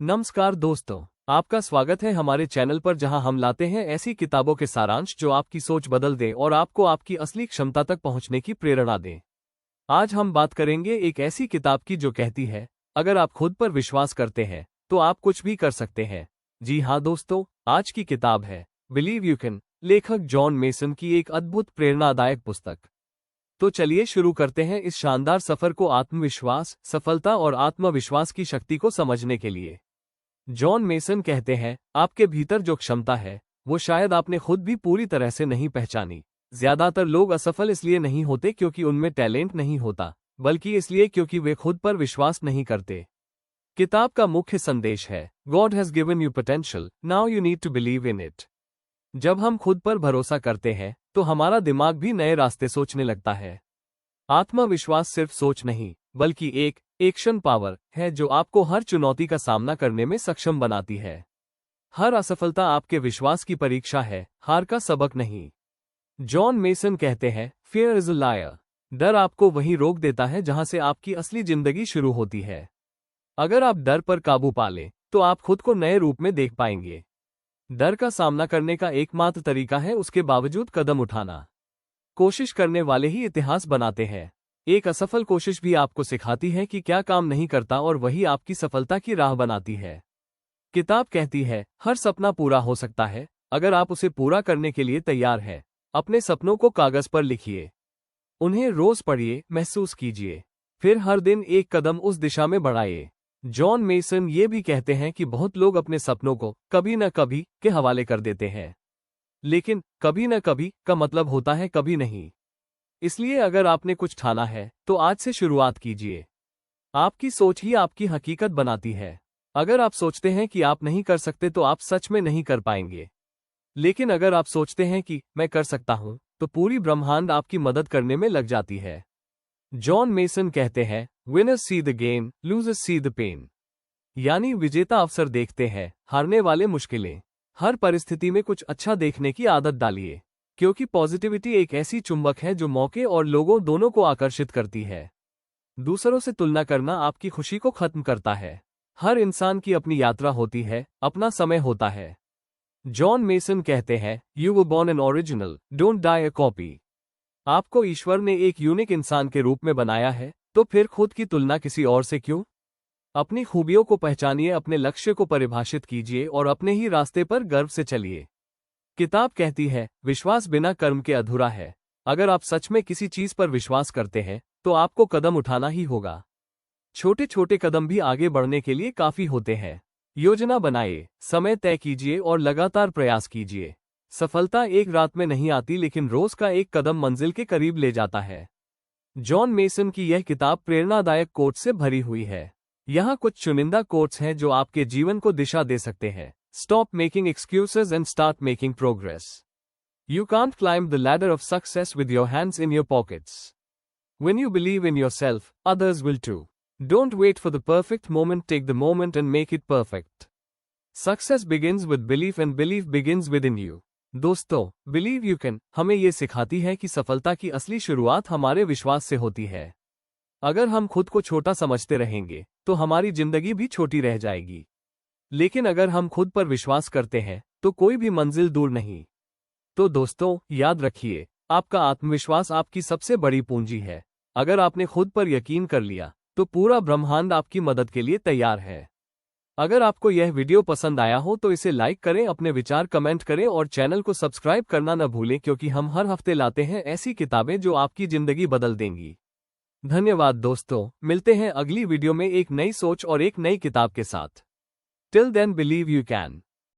नमस्कार दोस्तों, आपका स्वागत है हमारे चैनल पर जहां हम लाते हैं ऐसी किताबों के सारांश जो आपकी सोच बदल दे और आपको आपकी असली क्षमता तक पहुंचने की प्रेरणा दें। आज हम बात करेंगे एक ऐसी किताब की जो कहती है, अगर आप खुद पर विश्वास करते हैं तो आप कुछ भी कर सकते हैं। जी हाँ दोस्तों, आज की किताब है बिलीव यू कैन, लेखक जॉन मेसन की एक अद्भुत प्रेरणादायक पुस्तक। तो चलिए शुरू करते हैं इस शानदार सफर को आत्मविश्वास, सफलता और आत्मविश्वास की शक्ति को समझने के लिए। जॉन मेसन कहते हैं, आपके भीतर जो क्षमता है वो शायद आपने खुद भी पूरी तरह से नहीं पहचानी। ज्यादातर लोग असफल इसलिए नहीं होते क्योंकि उनमें टैलेंट नहीं होता, बल्कि इसलिए क्योंकि वे खुद पर विश्वास नहीं करते। किताब का मुख्य संदेश है, God has given you potential, now you need to believe in it. जब हम खुद पर भरोसा करते हैं तो हमारा दिमाग भी नए रास्ते सोचने लगता है। आत्मविश्वास सिर्फ सोच नहीं, बल्कि एक एक्शन पावर है जो आपको हर चुनौती का सामना करने में सक्षम बनाती है। हर असफलता आपके विश्वास की परीक्षा है, हार का सबक नहीं। जॉन मेसन कहते हैं, फियर इज अ लायर। डर आपको वहीं रोक देता है जहां से आपकी असली जिंदगी शुरू होती है। अगर आप डर पर काबू पा लें तो आप खुद को नए रूप में देख पाएंगे। डर का सामना करने का एकमात्र तरीका है उसके बावजूद कदम उठाना। कोशिश करने वाले ही इतिहास बनाते हैं। एक असफल कोशिश भी आपको सिखाती है कि क्या काम नहीं करता और वही आपकी सफलता की राह बनाती है। किताब कहती है, हर सपना पूरा हो सकता है अगर आप उसे पूरा करने के लिए तैयार हैं। अपने सपनों को कागज पर लिखिए, उन्हें रोज पढ़िए, महसूस कीजिए, फिर हर दिन एक कदम उस दिशा में बढ़ाइए। जॉन मेसन ये भी कहते हैं कि बहुत लोग अपने सपनों को कभी न कभी के हवाले कर देते हैं, लेकिन कभी न कभी का मतलब होता है कभी नहीं। इसलिए अगर आपने कुछ ठाना है तो आज से शुरुआत कीजिए। आपकी सोच ही आपकी हकीकत बनाती है। अगर आप सोचते हैं कि आप नहीं कर सकते तो आप सच में नहीं कर पाएंगे। लेकिन अगर आप सोचते हैं कि मैं कर सकता हूं, तो पूरी ब्रह्मांड आपकी मदद करने में लग जाती है। जॉन मेसन कहते हैं, winners see the game, losers see the pain. यानी विजेता अवसर देखते हैं, हारने वाले मुश्किलें। हर परिस्थिति में कुछ अच्छा देखने की आदत डालिए, क्योंकि पॉजिटिविटी एक ऐसी चुंबक है जो मौके और लोगों दोनों को आकर्षित करती है। दूसरों से तुलना करना आपकी खुशी को खत्म करता है। हर इंसान की अपनी यात्रा होती है, अपना समय होता है। जॉन मेसन कहते हैं, you were born an original, don't die a copy. आपको ईश्वर ने एक यूनिक इंसान के रूप में बनाया है, तो फिर खुद की तुलना किसी और से क्यों? अपनी खूबियों को पहचानिए, अपने लक्ष्य को परिभाषित कीजिए और अपने ही रास्ते पर गर्व से चलिए। किताब कहती है, विश्वास बिना कर्म के अधूरा है। अगर आप सच में किसी चीज पर विश्वास करते हैं तो आपको कदम उठाना ही होगा। छोटे छोटे कदम भी आगे बढ़ने के लिए काफी होते हैं। योजना बनाइए, समय तय कीजिए और लगातार प्रयास कीजिए। सफलता एक रात में नहीं आती, लेकिन रोज का एक कदम मंजिल के करीब ले जाता है। जॉन मेसन की यह किताब प्रेरणादायक कोट से भरी हुई है। यहाँ कुछ चुनिंदा कोट्स हैं जो आपके जीवन को दिशा दे सकते हैं। Stop making excuses and start making progress. You can't climb the ladder of success with your hands in your pockets. When you believe in yourself, others will too. Don't wait for the perfect moment, take the moment and make it perfect. Success begins with belief and belief begins within you. दोस्तों, Believe You Can हमें ये सिखाती है कि सफलता की असली शुरुआत हमारे विश्वास से होती है। अगर हम खुद को छोटा समझते रहेंगे तो हमारी जिंदगी भी छोटी रह जाएगी। लेकिन अगर हम खुद पर विश्वास करते हैं तो कोई भी मंजिल दूर नहीं। तो दोस्तों, याद रखिए, आपका आत्मविश्वास आपकी सबसे बड़ी पूंजी है। अगर आपने खुद पर यकीन कर लिया तो पूरा ब्रह्मांड आपकी मदद के लिए तैयार है। अगर आपको यह वीडियो पसंद आया हो तो इसे लाइक करें, अपने विचार कमेंट करें और चैनल को सब्सक्राइब करना न भूलें, क्योंकि हम हर हफ्ते लाते हैं ऐसी किताबें जो आपकी जिंदगी बदल देंगी। धन्यवाद दोस्तों, मिलते हैं अगली वीडियो में एक नई सोच और एक नई किताब के साथ। Till then, believe you can.